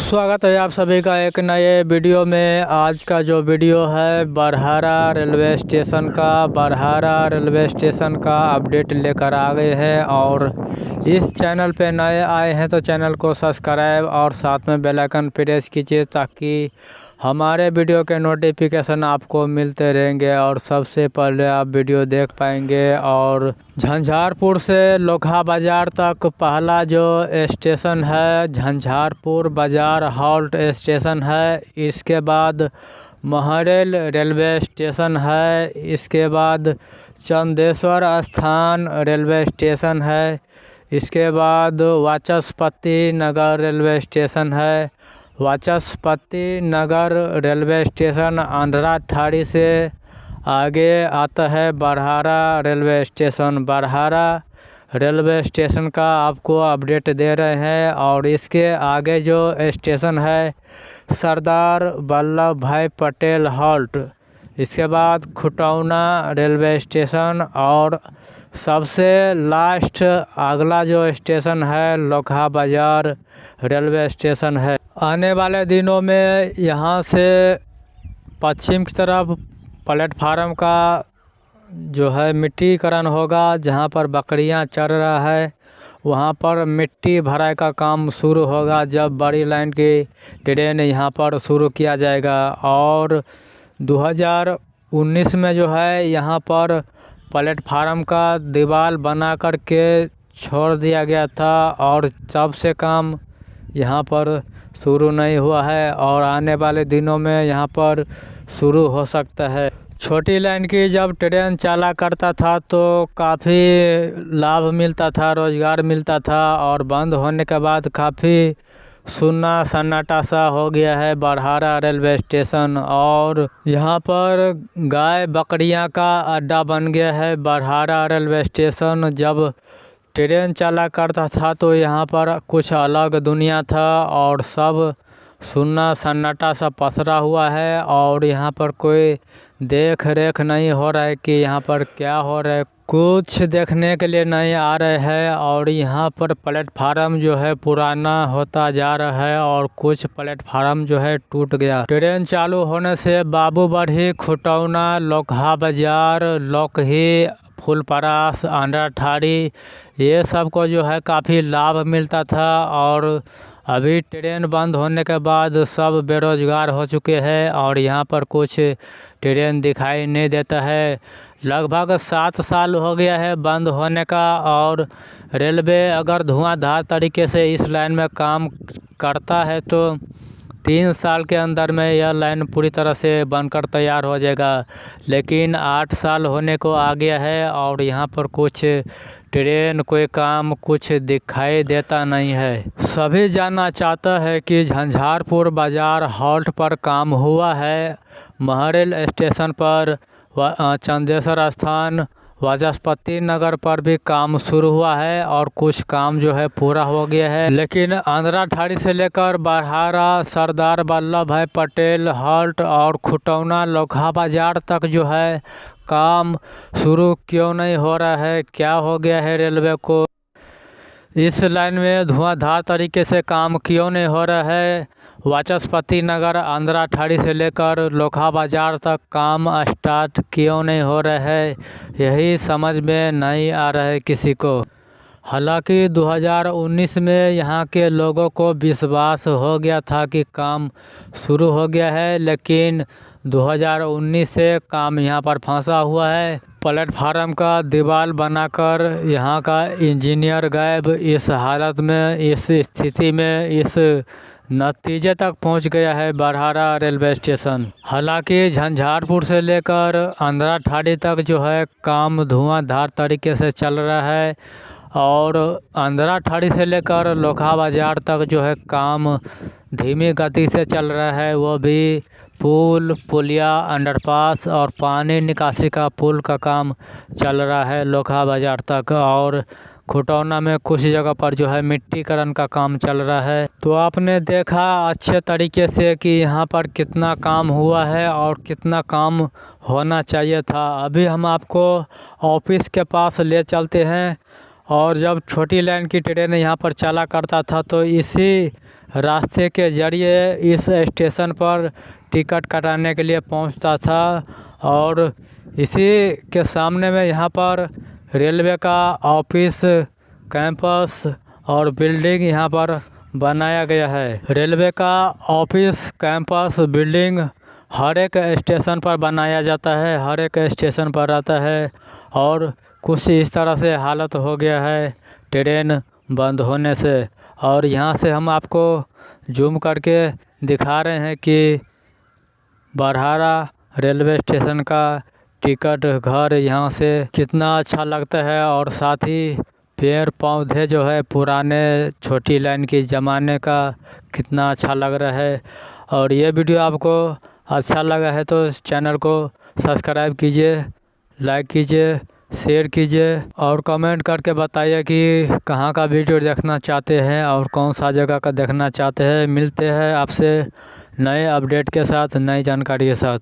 स्वागत है आप सभी का एक नए वीडियो में। आज का जो वीडियो है बरहारा रेलवे स्टेशन का अपडेट लेकर आ गए हैं। और इस चैनल पे नए आए हैं तो चैनल को सब्सक्राइब और साथ में बेल आइकन प्रेस कीजिए ताकि हमारे वीडियो के नोटिफिकेशन आपको मिलते रहेंगे और सबसे पहले आप वीडियो देख पाएंगे। और झंझारपुर से लोकहा बाज़ार तक पहला जो स्टेशन है झंझारपुर बाज़ार हॉल्ट स्टेशन है। इसके बाद महरेल रेलवे स्टेशन है। इसके बाद चंदेश्वर स्थान रेलवे स्टेशन है। इसके बाद वाचस्पति नगर रेलवे स्टेशन है। वाचस्पति नगर रेलवे स्टेशन अंधराठाड़ी से आगे आता है Barhara railway station. Barhara railway station का आपको अपडेट दे रहे हैं। और इसके आगे जो स्टेशन है सरदार वल्लभ भाई पटेल हॉल्ट। इसके बाद खुटौना रेलवे स्टेशन और सबसे लास्ट अगला जो स्टेशन है लोकहा बाज़ार रेलवे स्टेशन है। आने वाले दिनों में यहाँ से पश्चिम की तरफ प्लेटफार्म का जो है मिट्टीकरण होगा। जहाँ पर बकरियाँ चर रहा है वहाँ पर मिट्टी भराई का काम शुरू होगा जब बड़ी लाइन की ट्रेन यहाँ पर शुरू किया जाएगा। और 2019 में जो है यहाँ पर प्लेटफार्म का दीवार बना कर के छोड़ दिया गया था और तब से काम यहाँ पर शुरू नहीं हुआ है और आने वाले दिनों में यहाँ पर शुरू हो सकता है। छोटी लाइन की जब ट्रेन चला करता था तो काफ़ी लाभ मिलता था, रोज़गार मिलता था। और बंद होने के बाद काफ़ी सुन्ना सन्नाटा सा हो गया है बरहारा रेलवे स्टेशन। और यहाँ पर गाय बकरियाँ का अड्डा बन गया है बरहारा रेलवे स्टेशन। जब ट्रेन चला करता था तो यहाँ पर कुछ अलग दुनिया था और सब सुन्ना सन्नाटा सा पसरा हुआ है और यहाँ पर कोई देख रेख नहीं हो रहा है कि यहाँ पर क्या हो रहा है, कुछ देखने के लिए नहीं आ रहे हैं। और यहाँ पर प्लेटफार्म जो है पुराना होता जा रहा है और कुछ प्लेटफार्म जो है टूट गया। ट्रेन चालू होने से बाबूबढ़ी, खुटौना, लोकहा बाज़ार, लोकही, फुलपरास, अंधराठाड़ी ये सब को जो है काफ़ी लाभ मिलता था। और अभी ट्रेन बंद होने के बाद सब बेरोजगार हो चुके हैं और यहाँ पर कुछ ट्रेन दिखाई नहीं देता है। लगभग 7 साल हो गया है बंद होने का। और रेलवे अगर धुआंधार तरीके से इस लाइन में काम करता है तो 3 साल के अंदर में यह लाइन पूरी तरह से बनकर तैयार हो जाएगा। लेकिन 8 साल होने को आ गया है और यहाँ पर कुछ ट्रेन कोई काम कुछ दिखाई देता नहीं है। सभी जानना चाहता है कि झंझारपुर बाज़ार हॉल्ट पर काम हुआ है, महरेल स्टेशन पर, चंदेश्वर स्थान, वाचस्पति नगर पर भी काम शुरू हुआ है और कुछ काम जो है पूरा हो गया है। लेकिन अंधराठाड़ी से लेकर बरहारा सरदार वल्लभ भाई पटेल हॉल्ट और खुटौना लोकहा बाज़ार तक जो है काम शुरू क्यों नहीं हो रहा है, क्या हो गया है रेलवे को, इस लाइन में धुआंधार तरीके से काम क्यों नहीं हो रहा है। वाचस्पति नगर अंधराठाड़ी से लेकर लोकहा बाज़ार तक काम स्टार्ट क्यों नहीं हो रहा है, यही समझ में नहीं आ रहा है किसी को। हालांकि 2019 में यहाँ के लोगों को विश्वास हो गया था कि काम शुरू हो गया है, लेकिन 2019 से काम यहाँ पर फंसा हुआ है। प्लेटफार्म का दीवार बनाकर यहाँ का इंजीनियर गायब इस हालत में, इस स्थिति में, इस नतीजे तक पहुँच गया है बरहारा रेलवे स्टेशन। हालांकि झंझारपुर से लेकर अंधराठाड़ी तक जो है काम धुआंधार तरीके से चल रहा है और अंधराठाड़ी से लेकर लोकहा बाज़ार तक जो है काम धीमी गति से चल रहा है। वो भी पुल, पुलिया, अंडरपास और पानी निकासी का पुल का काम चल रहा है लोकहा बाज़ार तक। और खुटौना में कुछ जगह पर जो है मिट्टीकरण का काम चल रहा है। तो आपने देखा अच्छे तरीके से कि यहाँ पर कितना काम हुआ है और कितना काम होना चाहिए था। अभी हम आपको ऑफिस के पास ले चलते हैं और जब छोटी लाइन की ट्रेन यहाँ पर चला करता था तो इसी रास्ते के ज़रिए इस स्टेशन पर टिकट कटाने के लिए पहुँचता था। और इसी के सामने में यहाँ पर रेलवे का ऑफिस, कैंपस और बिल्डिंग यहाँ पर बनाया गया है। रेलवे का ऑफिस, कैंपस, बिल्डिंग हर एक स्टेशन पर बनाया जाता है, हर एक स्टेशन पर रहता है। और कुछ इस तरह से हालत हो गया है ट्रेन बंद होने से। और यहाँ से हम आपको जूम करके दिखा रहे हैं कि बरहारा रेलवे स्टेशन का टिकट घर यहाँ से कितना अच्छा लगता है। और साथ ही पेड़ पौधे जो है पुराने छोटी लाइन की ज़माने का कितना अच्छा लग रहा है। और ये वीडियो आपको अच्छा लगा है तो इस चैनल को सब्सक्राइब कीजिए, लाइक कीजिए, शेयर कीजिए और कमेंट करके बताइए कि कहाँ का वीडियो देखना चाहते हैं और कौन सा जगह का देखना चाहते हैं। मिलते हैं आपसे नए अपडेट के साथ, नई जानकारी के साथ।